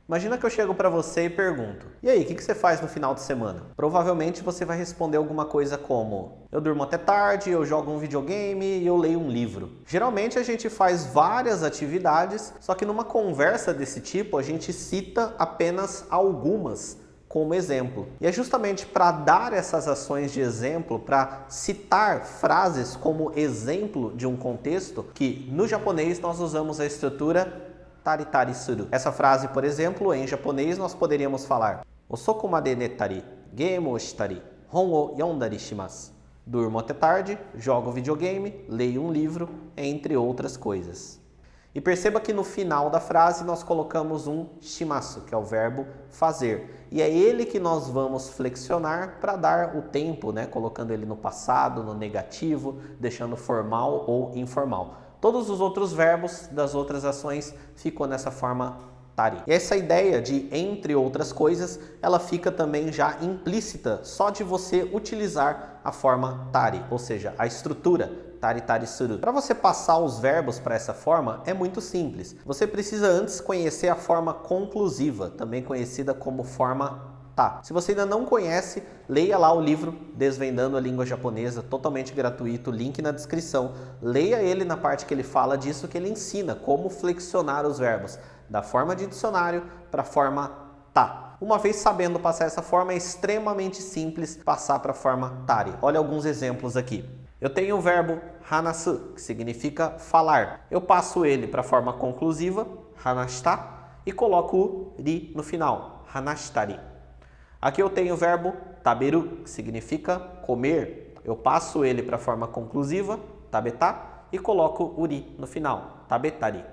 Imagina que eu chego para você e pergunto: e aí, o que você faz no final de semana? Provavelmente você vai responder alguma coisa como: eu durmo até tarde, eu jogo um videogame e eu leio um livro. Geralmente a gente faz várias atividades, só que numa conversa desse tipo a gente cita apenas algumas como exemplo. E é justamente para dar essas ações de exemplo, para citar frases como exemplo de um contexto, que no japonês nós usamos a estrutura tari tari suru. Essa frase, por exemplo, em japonês nós poderíamos falar: Osoku made nettari, game o shitari, hon o yondari shimasu. Durmo até tarde, jogo videogame, leio um livro, entre outras coisas. E perceba que no final da frase nós colocamos um shimasu, que é o verbo fazer. E é ele que nós vamos flexionar para dar o tempo, né? Colocando ele no passado, no negativo, deixando formal ou informal. Todos os outros verbos das outras ações ficam nessa forma tari. E essa ideia de entre outras coisas, ela fica também já implícita só de você utilizar a forma tari, ou seja, a estrutura tari tari suru. Para você passar os verbos para essa forma é muito simples. Você precisa antes conhecer a forma conclusiva, também conhecida como forma tá. Se você ainda não conhece, leia lá o livro Desvendando a Língua Japonesa, totalmente gratuito, link na descrição. Leia ele na parte que ele fala disso, que ele ensina como flexionar os verbos da forma de dicionário para a forma tá. Uma vez sabendo passar essa forma, é extremamente simples passar para a forma tari. Olha alguns exemplos aqui. Eu tenho o verbo hanasu, que significa falar. Eu passo ele para a forma conclusiva, hanashita, e coloco o ri no final, hanashitari. Aqui eu tenho o verbo taberu, que significa comer. Eu passo ele para a forma conclusiva, tabeta, e coloco o ri no final, tabetari.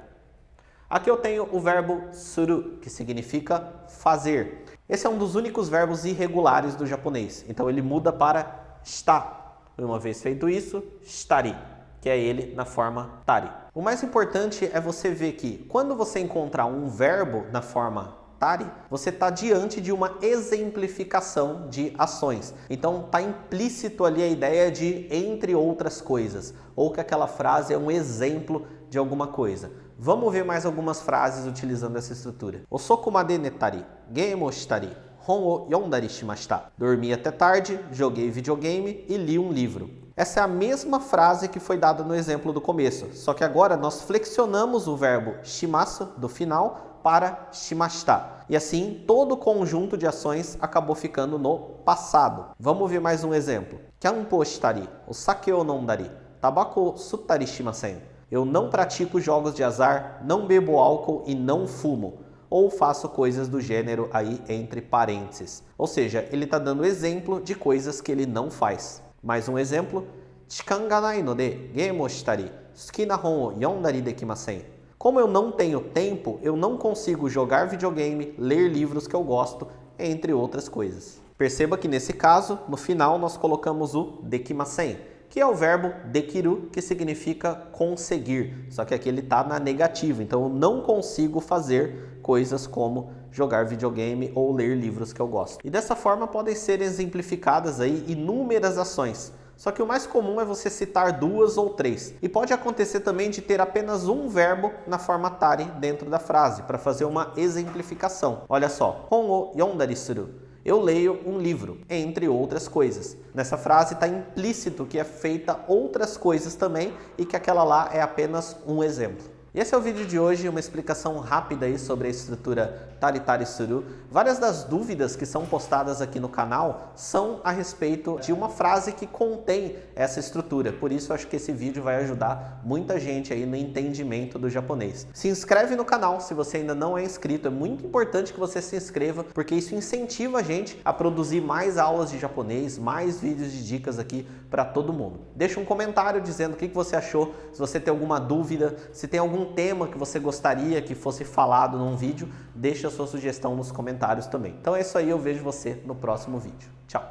Aqui eu tenho o verbo suru, que significa fazer. Esse é um dos únicos verbos irregulares do japonês, então ele muda para shita. Uma vez feito isso, shitari, que é ele na forma tari. O mais importante é você ver que quando você encontrar um verbo na forma tari, você está diante de uma exemplificação de ações. Então está implícito ali a ideia de entre outras coisas, ou que aquela frase é um exemplo de alguma coisa. Vamos ver mais algumas frases utilizando essa estrutura. Osoku made nettari, game o shitari, hon o yondari shimashita. Dormi até tarde, joguei videogame e li um livro. Essa é a mesma frase que foi dada no exemplo do começo, só que agora nós flexionamos o verbo shimasu do final para shimashita. E assim, todo o conjunto de ações acabou ficando no passado. Vamos ver mais um exemplo. Kyanpo o shitari, o sake o nondari, tabako o suttari shimasen. Eu não pratico jogos de azar, não bebo álcool e não fumo. Ou faço coisas do gênero aí entre parênteses. Ou seja, ele está dando exemplo de coisas que ele não faz. Mais um exemplo. Chikan ga nai no de game o shitari, suki na hon o yondari dekimasen. Como eu não tenho tempo, eu não consigo jogar videogame, ler livros que eu gosto, entre outras coisas. Perceba que nesse caso, no final nós colocamos o dekimasen, que é o verbo dekiru, que significa conseguir. Só que aqui ele está na negativa, então eu não consigo fazer coisas como jogar videogame ou ler livros que eu gosto. E dessa forma podem ser exemplificadas aí inúmeras ações. Só que o mais comum é você citar duas ou três. E pode acontecer também de ter apenas um verbo na forma tari dentro da frase, para fazer uma exemplificação. Olha só, hon o yondari suru. Eu leio um livro, entre outras coisas. Nessa frase está implícito que é feita outras coisas também e que aquela lá é apenas um exemplo. E esse é o vídeo de hoje, uma explicação rápida aí sobre a estrutura tari tari suru. Várias das dúvidas que são postadas aqui no canal são a respeito de uma frase que contém essa estrutura. Por isso eu acho que esse vídeo vai ajudar muita gente aí no entendimento do japonês. Se inscreve no canal se você ainda não é inscrito. É muito importante que você se inscreva, porque isso incentiva a gente a produzir mais aulas de japonês, mais vídeos de dicas aqui para todo mundo. Deixa um comentário dizendo o que você achou, se você tem alguma dúvida, se tem algum tema que você gostaria que fosse falado num vídeo, deixa a sua sugestão nos comentários também. Então é isso aí, eu vejo você no próximo vídeo. Tchau!